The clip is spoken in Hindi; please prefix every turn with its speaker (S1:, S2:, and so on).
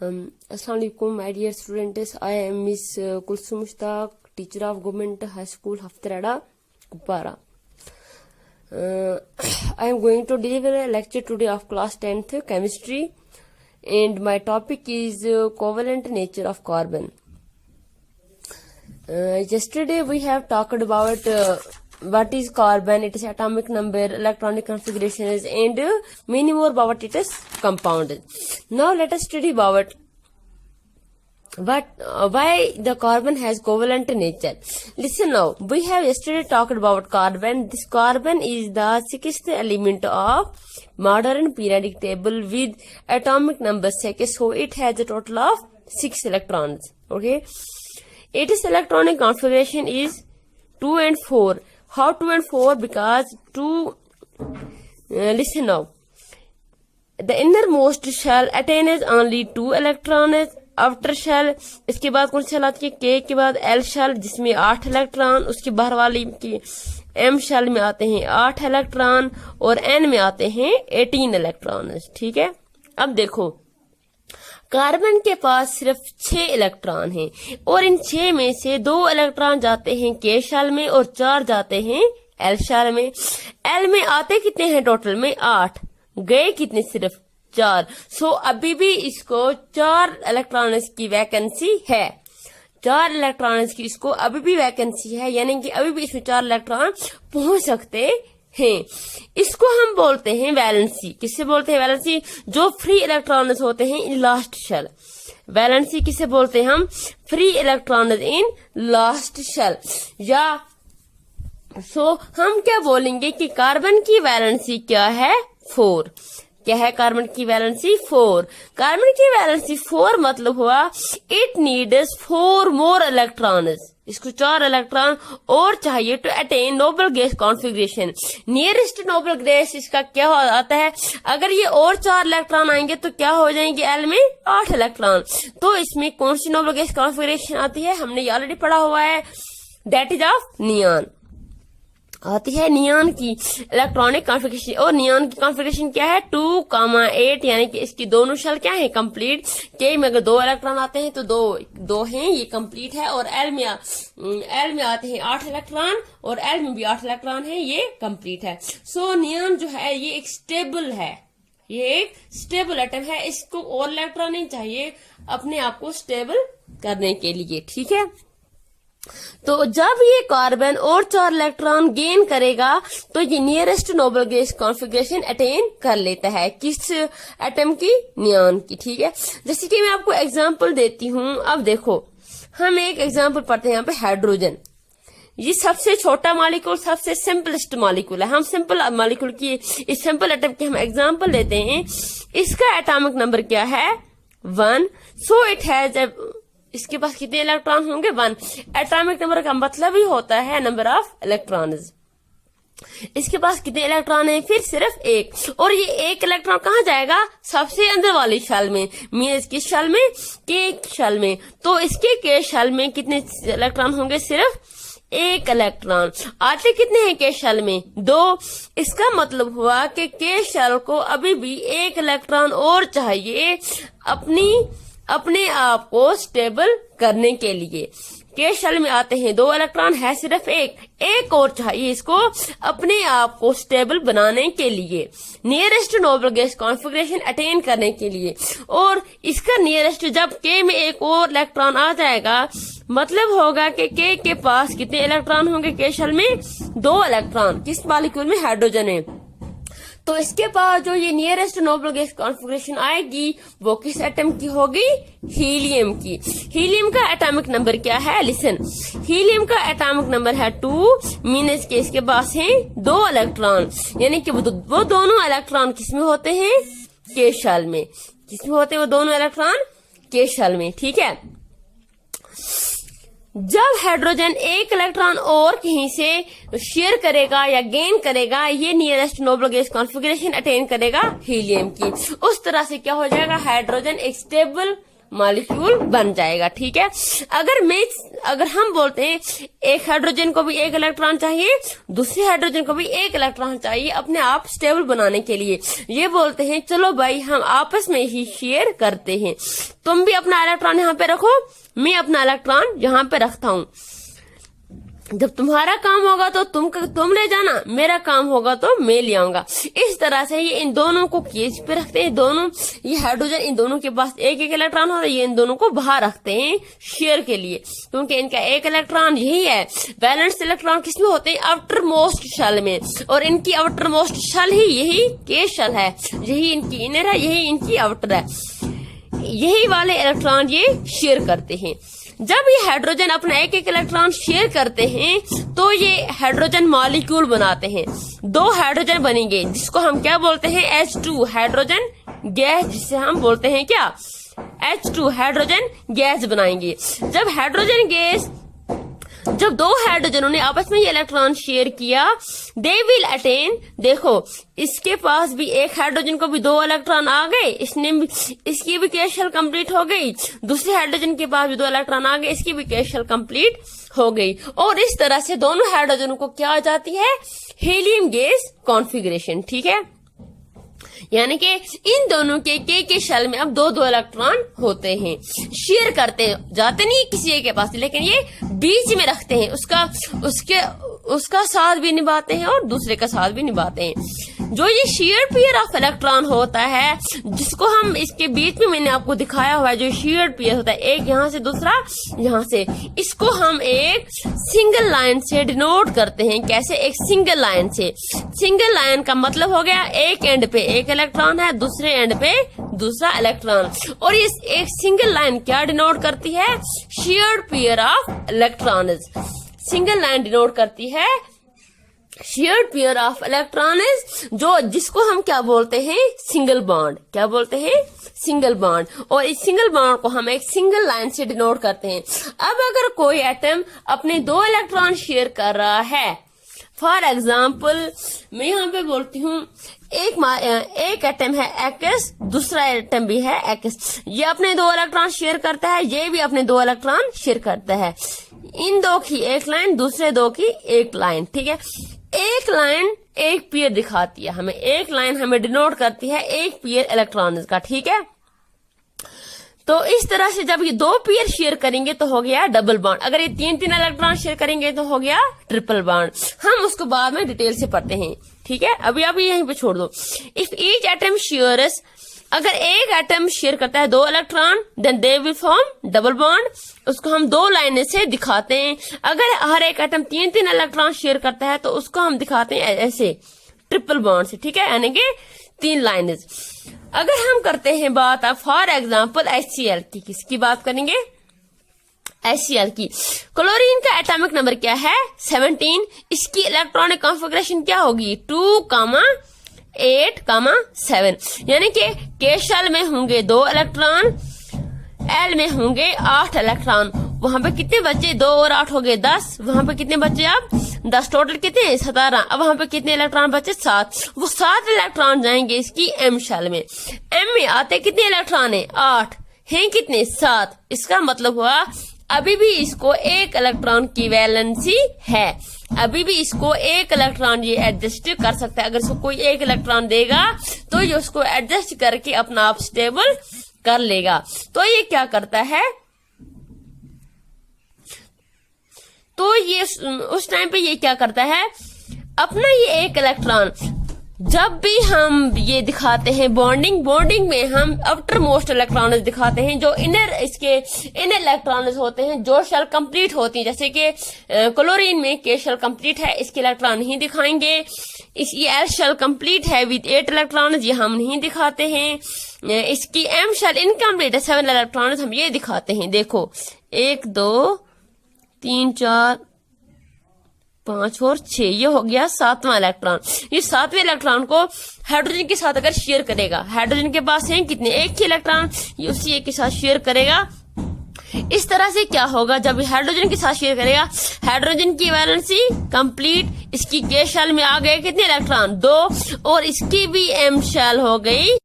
S1: Assalamu alaikum, my dear students. I am Miss Kulsum Mushtaq, teacher of Government High School, Haftarada, Kupara. I am going to deliver a lecture today of class 10th chemistry, and my topic is covalent nature of carbon. Yesterday we have talked about what is carbon, its atomic number, electronic configurations, and many more about its compound. Now let us study about why the carbon has covalent nature. Listen now, we have yesterday talked about carbon. This carbon is the sixth element of modern periodic table with atomic number 6, so it has a total of 6 electrons. Okay, its electronic configuration is 2 and 4. How 2 and 4? Because 2, listen now, the innermost shell attains only 2 electrons. After shell, इसके बाद कौन सी शेल आती है? के के बाद एल शेल जिसमें 8 इलेक्ट्रॉन, उसके बाहर वाली की एम शेल में आते हैं 8 इलेक्ट्रॉन और एन में आते हैं 18 इलेक्ट्रॉन. ठीक है, अब देखो कार्बन के पास सिर्फ 6 इलेक्ट्रॉन हैं और इन 6 में से 2 इलेक्ट्रॉन जाते हैं के शेल में और 4 जाते हैं एल शेल में. एल में आते कितने हैं? टोटल में 8, गए कितने? सिर्फ 4. सो अभी भी इसको 4 इलेक्ट्रॉन्स की वैकेंसी है. 4 इलेक्ट्रॉन्स की इसको अभी भी वैकेंसी है, यानी कि अभी भी इसमें 4 इलेक्ट्रॉन पहुंच सकते हैं. इसको हम बोलते हैं वैलेंसी. किससे बोलते हैं? वैलेंसी. जो फ्री इलेक्ट्रॉन्स होते हैं इन लास्ट शेल. वैलेंसी किसे बोलते हैं हम? Free electrons in last shell. या सो हम क्या बोलेंगे कि कार्बन की वैलेंसी क्या है? 4. क्या है कार्बन की वैलेंसी? 4. कार्बन की वैलेंसी 4 मतलब हुआ इट नीड्स 4 मोर इलेक्ट्रॉन्स. इसको 4 इलेक्ट्रॉन और चाहिए to attain noble gas configuration. Nearest noble gas इसका क्या हो आता है? अगर ये और 4 इलेक्ट्रॉन आएंगे तो क्या हो जाएंगे? एल में 8 इलेक्ट्रॉन. तो इसमें कौन सी नोबल गैस कॉन्फ़िगरेशन आती है? हमने ऑलरेडी पढ़ा हुआ है, दैट इज ऑफ नियॉन. आती है नियॉन की इलेक्ट्रॉनिक कॉन्फ़िगरेशन. और नियॉन की कॉन्फ़िगरेशन क्या है? 2,8, यानी कि इसकी दोनों शेल क्या है? कंप्लीट. के में अगर 2 इलेक्ट्रॉन आते हैं तो 2 हैं, ये कंप्लीट है. और एल में आते हैं 8 इलेक्ट्रॉन और एल में भी 8 इलेक्ट्रॉन है, ये कंप्लीट है. सो नियॉन जो है ये एक स्टेबल है, ये एक स्टेबल एटम है. इसको और इलेक्ट्रॉन नहीं चाहिए अपने आप को स्टेबल करने के लिए. ठीक है, तो जब ये कार्बन और 4 इलेक्ट्रॉन गेन करेगा तो ये nearest noble gas configuration attain कर लेता है. किस एटम की? नियॉन की. ठीक है, जैसे कि मैं आपको एग्जांपल देती हूँ. अब देखो हम एक एग्जांपल पढ़ते हैं यहाँ पे. हाइड्रोजन, ये सबसे छोटा मॉलिक्यूल, सबसे सिंपलेस्ट मॉलिक्यूल है. हम सिंपल मॉलिक्यूल की, इस सिंपल एटम की हम एग्जांपल लेते हैं. इसका एटॉमिक नंबर क्या है? 1. सो इट हैज इसके पास कितने इलेक्ट्रॉन होंगे? 1. एटॉमिक नंबर का मतलब ही होता है नंबर ऑफ इलेक्ट्रॉन्स. इसके पास कितने इलेक्ट्रॉन है? फिर सिर्फ 1. और ये 1 इलेक्ट्रॉन कहाँ जाएगा? सबसे अंदर वाली शेल में. मीन्स किस शेल में? के शेल में. तो इसके के शेल में कितने इलेक्ट्रॉन होंगे? सिर्फ 1 इलेक्ट्रॉन. आते कितने हैं के शेल में? 2. इसका मतलब हुआ कि के शेल को अभी भी 1 इलेक्ट्रॉन और चाहिए अपने आप को स्टेबल करने के लिए. के शेल में आते हैं 2 इलेक्ट्रॉन, है सिर्फ 1 और चाहिए इसको अपने आप को स्टेबल बनाने के लिए, nearest noble gas configuration attain करने के लिए. और इसका नियरेस्ट जब के में 1 और इलेक्ट्रॉन आ जाएगा, मतलब होगा कि के पास कितने इलेक्ट्रॉन होंगे? के शेल में 2 इलेक्ट्रॉन. किस मॉलिक्यूल में? हाइड्रोजन में. तो इसके बाद जो ये नियरेस्ट नोबल गैस कॉन्फ़िगरेशन आएगी वो किस एटम की होगी? हीलियम की. हीलियम का एटॉमिक नंबर क्या है? लिसन, हीलियम का एटॉमिक नंबर है 2. मीन्स के इसके पास है 2 इलेक्ट्रॉन, यानी कि वो दोनों इलेक्ट्रॉन किसमें होते हैं? के शेल में. किसमें होते हैं वो दोनों इलेक्ट्रॉन? के शेल में. ठीक है, जब हाइड्रोजन 1 इलेक्ट्रॉन और कहीं से शेयर करेगा या गेन करेगा, ये nearest noble gas configuration attain करेगा हीलियम की. उस तरह से क्या हो जाएगा? हाइड्रोजन एक स्टेबल मॉलिक्यूल बन जाएगा। ठीक है, अगर हम बोलते हैं एक हाइड्रोजन को भी एक इलेक्ट्रॉन चाहिए, दूसरे हाइड्रोजन को भी एक इलेक्ट्रॉन चाहिए अपने आप स्टेबल बनाने के लिए, ये बोलते हैं चलो भाई हम आपस में ही शेयर करते हैं, तुम भी अपना इलेक्ट्रॉन यहाँ पे रखो, मैं अपना इलेक्ट्रॉन यहाँ पे रखता हूँ, जब तुम्हारा काम होगा तो तुम ले जाना, मेरा काम होगा तो मैं ले आऊंगा। इस तरह से ये इन दोनों को केज पे रखते हैं, दोनों ये हाइड्रोजन इन दोनों के पास एक एक इलेक्ट्रॉन होता है, ये इन दोनों को बाहर रखते हैं शेयर के लिए, क्योंकि इनका एक इलेक्ट्रॉन यही है। बैलेंस इलेक्ट्रॉन किसमें होते हैं? आउटर मोस्ट शेल में, और इनकी आउटर मोस्ट शेल ही यही केज शेल है, यही इनकी इनर है, यही इनकी आउटर है, यही वाले इलेक्ट्रॉन ये शेयर करते हैं। जब ये हाइड्रोजन अपना एक एक इलेक्ट्रॉन शेयर करते हैं तो ये हाइड्रोजन मॉलिक्यूल बनाते हैं, दो हाइड्रोजन बनेंगे जिसको हम क्या बोलते हैं? H2 हाइड्रोजन गैस, जिसे हम बोलते हैं क्या? H2 हाइड्रोजन गैस बनाएंगे। जब दो हाइड्रोजनों ने आपस में ये इलेक्ट्रॉन शेयर किया, दे विल अटेन, देखो इसके पास भी एक हाइड्रोजन को भी दो इलेक्ट्रॉन आ गए, इसकी भी केस शेल कंप्लीट हो गई, दूसरे हाइड्रोजन के पास भी दो इलेक्ट्रॉन आ गए, इसकी भी केस शेल कंप्लीट हो गई, और इस तरह से दोनों हाइड्रोजनों को क्या आ जाती है? Helium gas configuration. ठीक है, यानी कि इन दोनों के शेल में अब दो दो इलेक्ट्रॉन होते हैं, शेयर करते हैं, जाते नहीं किसी एक के पास, लेकिन ये बीच में रखते हैं, उसका साथ भी निभाते हैं और दूसरे का साथ भी निभाते हैं। जो ये शेयर पेयर ऑफ इलेक्ट्रॉन होता है, जिसको हम इसके बीच में मैंने आपको दिखाया हुआ है, जो शेयर पेयर होता है, एक यहाँ से दूसरा यहाँ से, इसको हम एक सिंगल लाइन से डिनोट करते हैं। कैसे? एक सिंगल लाइन से। सिंगल लाइन का मतलब हो गया एक एंड पे एक इलेक्ट्रॉन है, दूसरे एंड पे दूसरा इलेक्ट्रॉन, और ये एक सिंगल लाइन क्या डिनोट करती है? Share pair of electrons. Single line denote करती है शेयर्ड पेयर ऑफ इलेक्ट्रॉन्स, जिसको हम क्या बोलते हैं? Single bond. क्या बोलते हैं? Single bond. और इस सिंगल बॉन्ड को हम एक सिंगल लाइन से डिनोट करते हैं। अब अगर कोई एटम अपने दो इलेक्ट्रॉन शेयर कर रहा है, फॉर एग्जाम्पल मैं यहाँ पे बोलती हूँ एक एटम है एक्स, दूसरा एटम भी है एक्स, ये अपने दो इलेक्ट्रॉन शेयर करता है, ये भी अपने दो इलेक्ट्रॉन शेयर करता है, इन दो की एक लाइन, दूसरे दो की एक लाइन। ठीक है, एक लाइन एक पेयर दिखाती है हमें, एक लाइन हमें डिनोट करती है एक पेयर इलेक्ट्रॉन का। ठीक है, तो इस तरह से जब ये दो पेयर शेयर करेंगे तो हो गया डबल बॉन्ड, अगर ये तीन तीन इलेक्ट्रॉन शेयर करेंगे तो हो गया ट्रिपल बॉन्ड। हम उसको बाद में डिटेल से पढ़ते हैं। ठीक है, अभी आप यहीं पे छोड़ दो। इफ ईच एटम शेयर्स, अगर एक एटम शेयर करता है दो electron, then they will form double bond. उसको हम दो लाइनें से दिखाते हैं। अगर हर एक एटम तीन तीन इलेक्ट्रॉन शेयर करता है तो उसको हम दिखाते हैं ऐसे ट्रिपल बॉन्ड से। ठीक है, यानी कि तीन लाइनें। अगर हम करते हैं बात अब फॉर एग्जाम्पल HCl की, किसकी बात करेंगे? HCl की। क्लोरीन का एटॉमिक नंबर क्या है? 17। इसकी इलेक्ट्रॉनिक कॉन्फ़िगरेशन क्या होगी? 2,8,7। यानी कि के शेल में होंगे 2 इलेक्ट्रॉन, एल में होंगे 8 इलेक्ट्रॉन। वहां पे कितने बचे? 2 और 8 हो गए 10। वहां पे कितने बचे? अब 10 टोटल कितने? 17। अब वहां पे कितने इलेक्ट्रॉन बचे? 7। वो 7 इलेक्ट्रॉन जाएंगे इसकी एम शेल में। एम में आते कितने इलेक्ट्रॉन है? 8 हैं, कितने? 7। इसका मतलब हुआ अभी भी इसको एक इलेक्ट्रॉन की वैलेंसी है, अभी भी इसको एक इलेक्ट्रॉन ये एडजस्ट कर सकता है। अगर इसको कोई एक इलेक्ट्रॉन देगा तो ये उसको एडजस्ट करके अपना आप स्टेबल कर लेगा। तो ये क्या करता है, तो ये उस टाइम पे ये क्या करता है, अपना ये एक इलेक्ट्रॉन जब भी हम ये दिखाते हैं बॉन्डिंग में हम आउटर मोस्ट इलेक्ट्रॉन दिखाते हैं, जो इनर इलेक्ट्रॉन होते हैं, जो शेल कंप्लीट होती है। जैसे कि क्लोरीन में के शेल कंप्लीट है, इसके इलेक्ट्रॉन नहीं दिखाएंगे। ये एल शेल कंप्लीट है विद 8 इलेक्ट्रॉन, ये हम नहीं दिखाते हैं। इसकी एम शेल इनकम्प्लीट है, 7 इलेक्ट्रॉन, हम ये दिखाते हैं। देखो 1 2 3 4 5 और 6, ये हो गया 7वां इलेक्ट्रॉन। ये 7वें इलेक्ट्रॉन को हाइड्रोजन के साथ अगर शेयर करेगा, हाइड्रोजन के पास है कितने? एक ही इलेक्ट्रॉन, ये उसी एक के साथ शेयर करेगा। इस तरह से क्या होगा, जब हाइड्रोजन के साथ शेयर करेगा, हाइड्रोजन की वैलेंसी कंप्लीट, इसकी के शेल में आ गए कितने इलेक्ट्रॉन? 2, और इसकी भी एम शेल हो गई